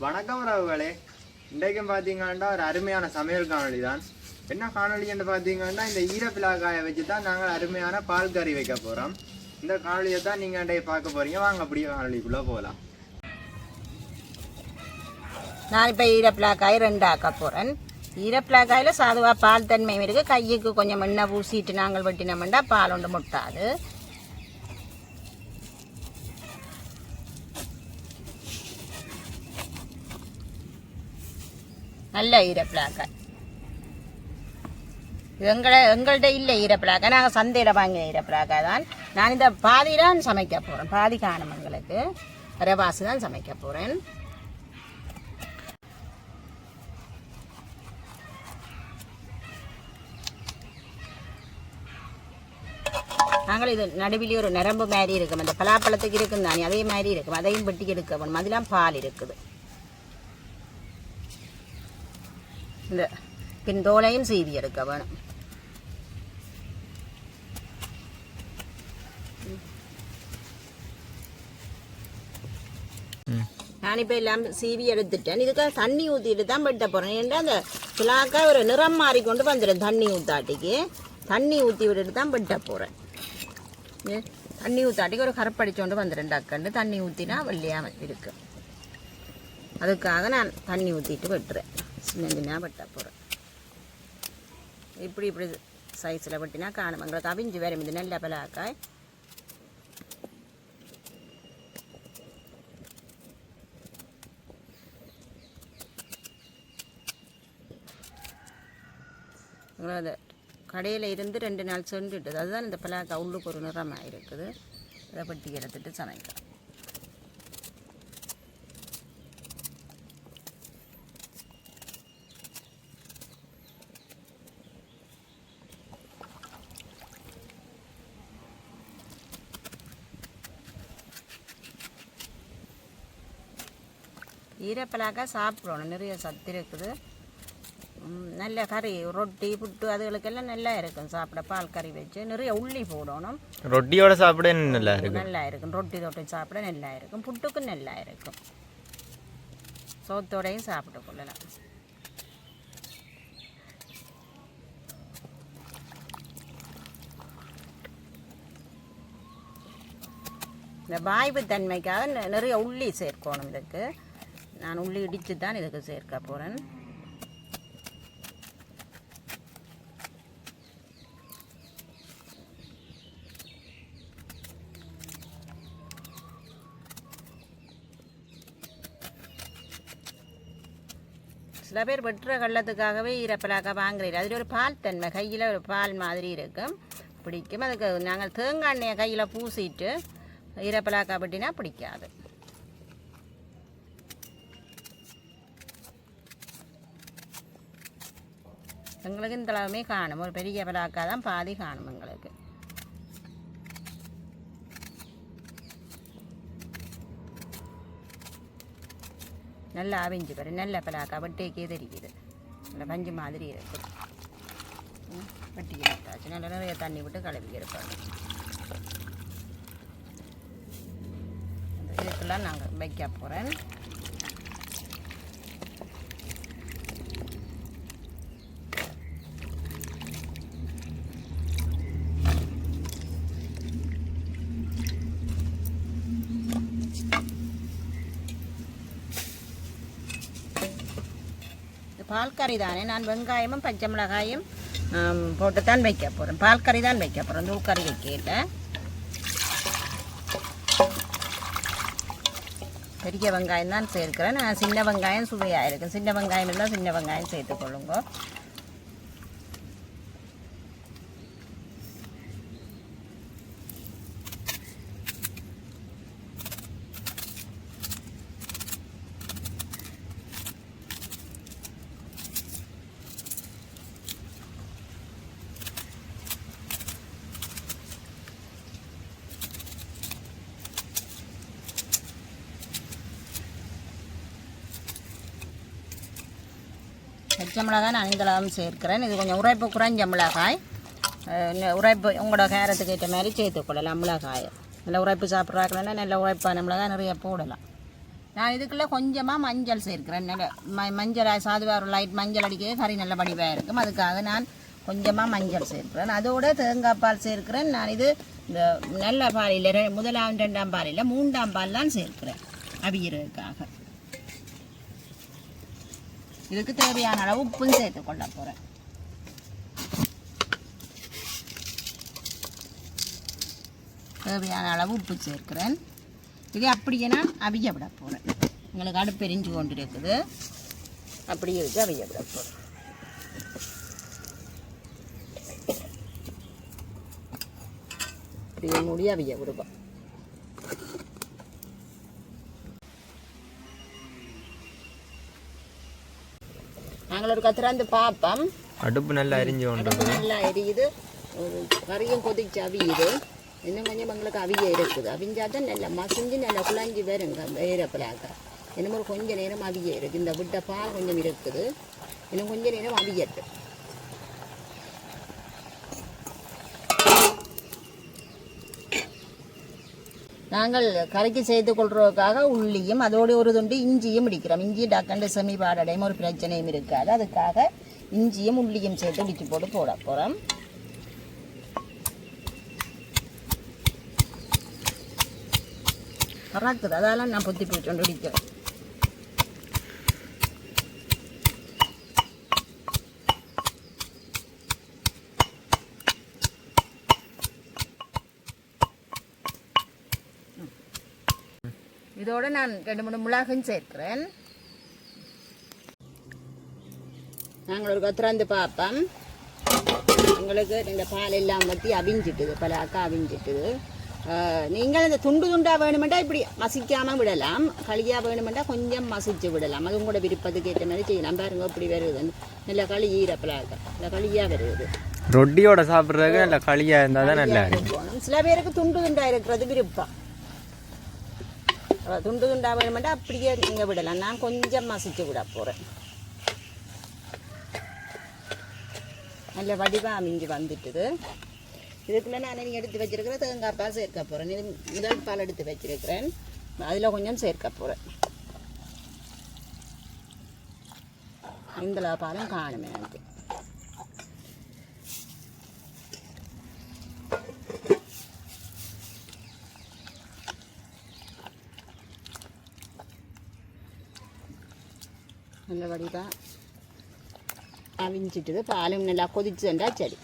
வணக்கம் ராவுகளே. இன்றைக்கும் பார்த்தீங்கன்னா ஒரு அருமையான சமையல் காணொலி தான். என்ன காணொலி என்று பார்த்தீங்கன்னா இந்த ஈரப்பிலாக்காயை வச்சு தான் நாங்கள் அருமையான பால் கறி வைக்க போகிறோம். இந்த காணொலியை தான் நீங்கள் அன்றைய பார்க்க போகிறீங்க. வாங்க அப்படியே காணொலிக்குள்ளே போகலாம். நான் இப்போ ஈரப்பிலாக்காய் 2 ஆக்க போகிறேன். ஈரப்பிலாக்காயில் சாதுவாக பால் தன்மை இருக்குது. கையுக்கு கொஞ்சம் எண்ணெய் பூசிட்டு நாங்கள் வெட்டினோம்னா பால் ஒன்று முட்டாது. நல்ல ஈரப்பிலாக்காய் எங்கள்கிட்ட இல்லை. ஈரப்பிலாக்காய் நாங்கள் சந்தையில் வாங்கின ஈரப்பிலாக்காய் தான். நான் இந்த பாதி தான் சமைக்க போகிறேன். பாதி காணும் எங்களுக்கு அரைவாசி தான் சமைக்க போகிறேன். நாங்கள் இது நடுவில் ஒரு நரம்பு மாதிரி இருக்கும். அந்த பலாப்பழத்துக்கு இருக்கும் தானே, அதே மாதிரி இருக்கும். அதையும் வெட்டி எடுக்க வேணும். அதெல்லாம் பால் இருக்குது. இந்த பின்தோலையும் சீவி எடுக்க வேணும். நான் இப்போ எல்லாம் சீவி எடுத்துட்டேன். இதுக்காக தண்ணி ஊற்றிட்டு தான் வெட்ட போகிறேன். ஏன்னா அந்த பிளாக்காய் ஒரு நிறம் மாறி கொண்டு வந்துடும். தண்ணி ஊற்றாட்டிக்கு தண்ணி ஊற்றி விட்டுட்டு தான் வெட்ட போகிறேன். தண்ணி ஊற்றாட்டிக்கு ஒரு கரப்படிச்சோண்டு வந்துடும். டக்குண்டு தண்ணி ஊற்றினா வெள்ளையாக இருக்கு. அதுக்காக நான் தண்ணி ஊற்றிட்டு வெட்டுறேன். சின்ன சின்ன வெட்ட போகிறேன். இப்படி சைஸில் வெட்டினா காணும். எங்களுக்கு அவிஞ்சு வேறு இது நல்ல பலாக்காய். அது கடையில் இருந்து 2 நாள் சென்றுட்டுது. அதுதான் இந்த பலாக்காய் உள்ளுக்கு ஒரு நிறமாக இருக்குது. அதை வெட்டி எடுத்துட்டு சமைக்கலாம். ஈரப்பலாக்காய் சாப்பிடணும். நிறைய சத்து இருக்குது. நல்ல கறி ரொட்டி புட்டு அதுகளுக்கெல்லாம் நல்லா இருக்கும். சாப்பிட பால் கறி வச்சு நிறைய உள்ளி போடணும். ரொட்டியோட சாப்பிட நல்லா இருக்கும். நல்லா இருக்கும். ரொட்டி தொட்டி சாப்பிட நல்லா இருக்கும். புட்டுக்கும் நல்லா இருக்கும். சோத்தோடையும் சாப்பிட்டு கொள்ளலாம். இந்த வாய்ப்பு தன்மைக்காக நிறைய உள்ளி சேர்க்கணும். இதுக்கு நான் உள்ளி இடித்து தான் இதுக்கு சேர்க்க போகிறேன். சில பேர் வெட்டுற கள்ளத்துக்காகவே ஈரப்பலாக்காய் வாங்குறீங்க. அதில் ஒரு பால் தன்மை, கையில் ஒரு பால் மாதிரி இருக்கும், பிடிக்கும். அதுக்கு நாங்கள் தேங்காய் எண்ணெயை கையில் பூசிட்டு ஈரப்பலாக்காய் வெட்டினா பிடிக்காது. எங்களுக்கு இந்த அளவுமே காணும். ஒரு பெரிய பலாக்காய் தான் பாதி காணும் எங்களுக்கு. நல்லா அவிஞ்சு பாரு. நல்ல பலாக்காய் வெட்டிக்கே தெரியுது. நல்ல பஞ்சு மாதிரி இருக்குது. வெட்டி எடுத்தாச்சு. நல்லா நிறைய தண்ணி விட்டு கழுவி எடுப்பாங்க. இதுக்கெல்லாம் நாங்கள் வைக்க போகிறேன். பால் கறி தானே, நான் வெங்காயமும் பச்சை மிளகாயும் போட்டு தான் வைக்க போகிறேன். பால் கறி தான் வைக்க போகிறேன். தூள் கறி வைக்கல. பெரிய வெங்காயம் தான் சேர்க்கிறேன். நான் சின்ன வெங்காயம் சுவையாக இருக்கும். சின்ன வெங்காயம் இல்லை, சின்ன வெங்காயம் சேர்த்துக்கொள்ளுங்க. பச்சை மிளகாய் நான் இந்த சேர்க்கிறேன். இது கொஞ்சம் உரைப்பு குறைஞ்ச மிளகாய். உரைப்பு உங்களோட கேரத்துக்கு ஏற்ற மாதிரி சேர்த்துக்கொள்ளலாம். மிளகாய் நல்ல உரைப்பு சாப்பிட்றாக்கலன்னா நல்ல உரைப்பான மிளகாய் நிறைய போடலாம். நான் இதுக்குள்ளே கொஞ்சமாக மஞ்சள் சேர்க்கிறேன். நல்ல மஞ்சள் சாதுவாக ஒரு லைட் மஞ்சள் அடிக்க கறி நல்ல வடிவாக இருக்கும். அதுக்காக நான் கொஞ்சமாக மஞ்சள் சேர்க்கிறேன். அதோட தேங்காய் பால் சேர்க்கிறேன். நான் இது இந்த நல்ல பாலில் முதலாம் 2ஆம் பாலில் 3ஆம் பால் தான் சேர்க்கிறேன் அவியறதுக்காக. இதுக்கு தேவையான அளவு உப்பும் சேர்த்து கொள்ள போகிறேன். தேவையான அளவு உப்பு சேர்க்கிறேன். இது அப்படியே நான் அவிய விட போகிறேன். உங்களுக்கு அடுப்பு எரிஞ்சு கொண்டு இருக்குது, அப்படியே வச்சு அவிய விட போகிறேன். அப்படியே மூடி அவிய விடுவோம். நாங்கள் ஒரு கத்திராந்து பார்ப்போம். அடுப்பு நல்லா எரிஞ்சு கொண்டு நல்லா எரியுது, கறியும் கொதிச்சு அவியுது. இன்னும் கொஞ்சம் எங்களுக்கு அவிய இருக்குது. அவிஞ்சாதான் நல்லா மசிஞ்சு நல்லா குழஞ்சி வருங்க வேறப்பிலாக்க. இன்னும் ஒரு கொஞ்சம் நேரம் அவிய இருக்குது. இந்த விட்ட பால் கொஞ்சம் இருக்குது, இன்னும் கொஞ்சம் நேரம் அவியட்டு. நாங்கள் கறிக்கு செய்து கொள்றதுக்காக உள்ளியும் அதோடு ஒரு துண்டு இஞ்சியும் இடிக்கிறோம். இஞ்சி டக்கண்டு செமி பாடடையும் ஒரு பிரச்சனையும் இருக்காது. அதுக்காக இஞ்சியும் உள்ளியும் சேர்த்து இடிச்சு போட்டு போட போகிறோம். கராக்குது, அதெல்லாம் நான் பொத்தி போயிட்டு இடிக்கிறேன். இதோட நான் 2-3 மிளகும் சேர்க்கிறேன். நாங்கள் ஒரு கத்திராந்து பார்ப்போம். உங்களுக்கு இந்த பால் எல்லாம் வற்றி அவிஞ்சிட்டுது, பல அக்கா அவிஞ்சிட்டுது. நீங்கள் இந்த துண்டு துண்டாக வேணுமெண்டா இப்படி மசிக்காமல் விடலாம், களியாக வேணுமெண்டா கொஞ்சம் மசிச்சு விடலாம். அது உங்களோட விருப்பத்துக்கு ஏற்ற மாதிரி செய்யலாம். பாருங்க இப்படி வருது, நல்ல களி ஈரப்பலாக இந்த களியாக வருது. ரொட்டியோட சாப்பிட்றதுக்கு நல்ல களியாக இருந்தால் தான் நல்லா இருக்கும். சில பேருக்கு துண்டு துண்டாக இருக்கிறது விருப்பம். துண்டு துண்டாக வேணுமெண்டா அப்படியே நீங்கள் விடலாம். நான் கொஞ்சம் மசிச்சு விட போகிறேன். நல்ல வடிவாக அமைஞ்சு வந்துட்டுது. இதுக்குள்ளே நான் நீங்கள் எடுத்து வச்சிருக்கிறேன் தேங்காய் பால் சேர்க்க போகிறேன். இது முதல் பால் எடுத்து வச்சிருக்கிறேன், அதில் கொஞ்சம் சேர்க்க போகிறேன். இந்த பாலும் காணுமே எனக்கு. நல்ல வடிவாக அவிஞ்சிட்டுது. பாலும் நல்லா கொதிச்சுண்டா சரி.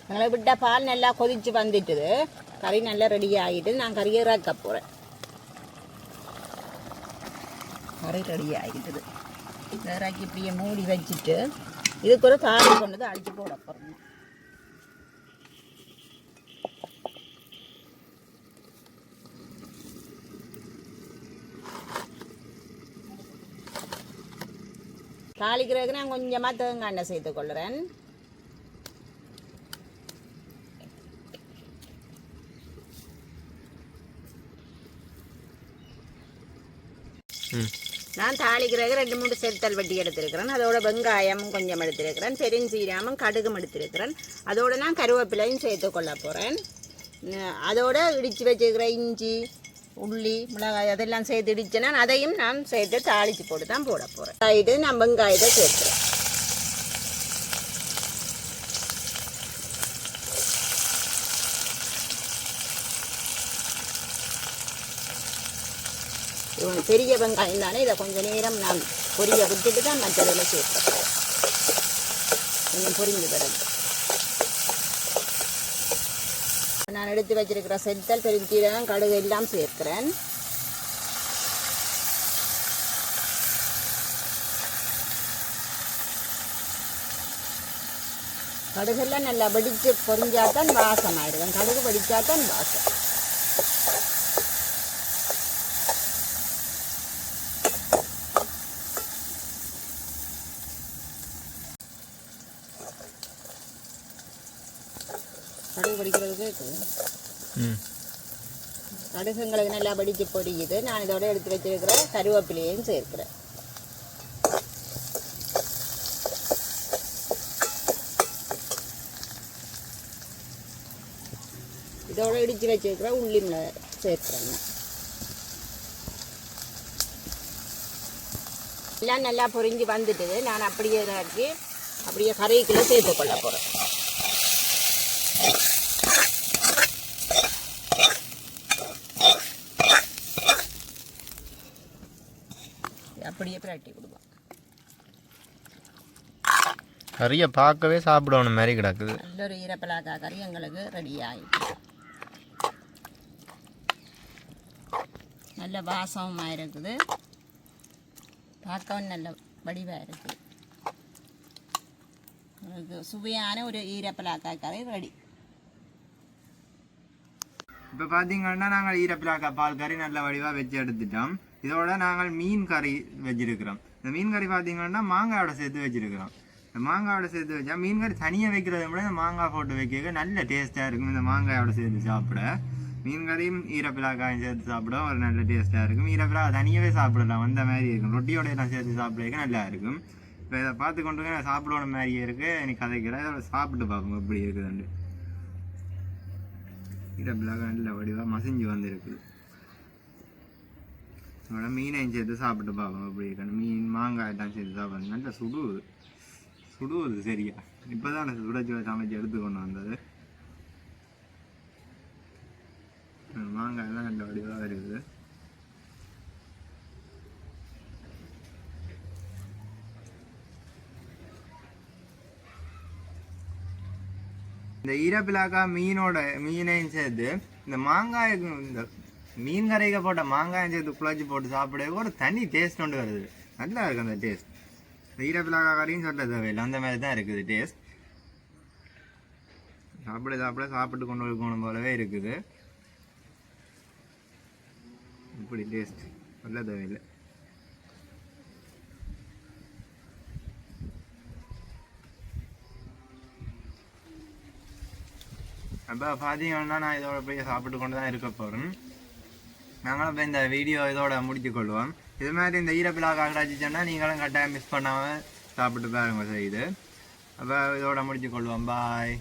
எங்களை விட்ட பால் நல்லா கொதிச்சு வந்துட்டுது, கறி நல்லா ரெடி ஆகிட்டு நான் கறியை இறக்க போகிறேன். கறி ரெடி ஆகிட்டுது. இறக்கி இப்படியே மூடி வச்சுட்டு இதுக்கு ஒரு தாளி கொண்டு அடித்து போட போகிறேன். தாளிக்கிறதுக்கு நான் கொஞ்சமாக தேங்காய் எண்ணெய் சேர்த்து கொள்ளுறேன். நான் தாளிக்கிறதுக்கு 2-3 செத்தல் வட்டி எடுத்திருக்கிறேன். அதோட வெங்காயம் கொஞ்சம் எடுத்திருக்கிறேன், பெருஞ்சீரகமும் கடுகும் எடுத்திருக்கிறேன். அதோட நான் கருவேப்பிலையும் சேர்த்து கொள்ள போகிறேன். அதோட இடித்து வச்சுருக்கிற இஞ்சி உள்ளி மிளகாய் அதெல்லாம் சேர்த்து இடிச்சேன்னா அதையும் நான் சேர்த்து தாளித்து போட்டு தான் போட போகிறேன். இது நான் வெங்காயத்தை சேர்த்துறேன். பெரிய வெங்காயம் தானே, இதை கொஞ்சம் நேரம் நான் பொரிய விட்டுட்டு தான் மற்றதில் சேர்ப்பேன். கொஞ்சம் பொரிஞ்சு பிறகு நான் எடுத்து வச்சிருக்கிற செத்தல் பெருஞ்சீரகம் கடுகு எல்லாம் சேர்க்கிறேன். கடுகெல்லாம் நல்லா வெடித்து பொரிஞ்சாதான் வாசம் ஆயிடுவேன். கடுகு வெடிச்சாதான் வாசம். கடுகு படிக்கிறதுக்கு கடுகுங்களுக்கு நல்லா படித்து பொரியுது. நான் இதோட எடுத்து வச்சிருக்கிற கருவேப்பிலையும் சேர்க்கிறேன். இதோட இடித்து வச்சுருக்கிற உள்ளி மிளகு சேர்க்குறேங்க. எல்லாம் நல்லா பொரிஞ்சு வந்துட்டு நான் அப்படியே இறக்கி அப்படியே கறிக்குள்ளே சேர்த்து கொள்ள போகிறேன். அப்படியே பிரட்டி கொடுப்போம். கறியை பார்க்கவே சாப்பிடணும் மாதிரி கிடக்குது. நல்ல ஒரு ஈரப்பலாக்கா கறி எங்களுக்கு ரெடி ஆகிடுச்சு. நல்ல வாசமாக இருக்குது, பார்க்கவும் நல்ல வடிவாக இருக்குது. உங்களுக்கு சுவையான ஒரு ஈரப்பலாக்கா கறி ரெடி. இப்போ பார்த்தீங்கன்னா நாங்கள் ஈரப்பிலாக்கா பால் கறி நல்ல வடிவாக வச்சு எடுத்துட்டோம். இதோட நாங்கள் மீன் கறி வச்சிருக்கிறோம். இந்த மீன் கறி பார்த்தீங்கன்னா மாங்காயோட சேர்த்து வச்சிருக்கிறோம். இந்த மாங்காயோட சேர்த்து வச்சா மீன் கறி தனியாக வைக்கிறத விட இந்த மாங்காய் போட்டு வைக்க நல்ல டேஸ்ட்டாக இருக்கும். இந்த மாங்காயோட சேர்த்து சாப்பிட மீன் கறியும் ஈரப்பிலாக்காயும் சேர்த்து சாப்பிட ஒரு நல்ல டேஸ்ட்டாக இருக்கும். ஈரப்பிலா தனியாகவே சாப்பிடலாம், அந்த மாதிரி இருக்கும். ரொட்டியோட எல்லாம் சேர்த்து சாப்பிட்றதுக்கு நல்லா இருக்கும். இப்போ இதை பார்த்து கொண்டு நான் சாப்பிடோட மாதிரியே இருக்குது. எனக்கு கதைக்கிறேன், இதோட சாப்பிட்டு பார்ப்போம் எப்படி இருக்குதுண்டு. ஈரப்பிலாக்கா நல்ல வடிவாக மசிஞ்சு வந்துருக்குது. இதோட மீனையும் சேர்த்து சாப்பிட்டு பார்ப்போம் எப்படி இருக்கணும். மீன் மாங்காயெல்லாம் சேர்த்து சாப்பிட்றது நல்லா சுடுவது சரியா. இப்போ தான் எனக்கு சுடச்சு சமைச்சு எடுத்து கொண்டு வந்தது. மாங்காயெல்லாம் நல்ல வடிவாக இருக்குது. இந்த ஈரப்பிலாக்கா மீனையும் சேர்த்து இந்த மாங்காய்க்கு இந்த மீன் கரைக்க போட்ட மாங்காயம் சேர்த்து குழச்சி போட்டு சாப்பிட ஒரு தனி டேஸ்ட் கொண்டு வருது. நல்லா இருக்குது அந்த டேஸ்ட். ஈரப்பிலாக்கா கறியும் சொல்ல தேவையில்லை, அந்த மாதிரி தான் இருக்குது டேஸ்ட். சாப்பிட்டு கொண்டு இருக்கணும் போலவே இருக்குது. இப்படி டேஸ்ட் சொல்ல தேவையில்லை. அப்போ பார்த்தீங்கன்னா நான் இதோட போய் சாப்பிட்டு கொண்டு தான் இருக்க போகிறேன். நாங்களும் இப்போ இந்த வீடியோ இதோட முடித்துக்கொள்வோம். இது மாதிரி இந்த ஈரப்பிலாக்கா கிடச்சிச்சோன்னா நீங்களும் கட்டாயம் மிஸ் பண்ணாமல் சாப்பிட்டு பாருங்க செய்யுது. அப்போ இதோட முடித்துக்கொள்வோம். பாய்.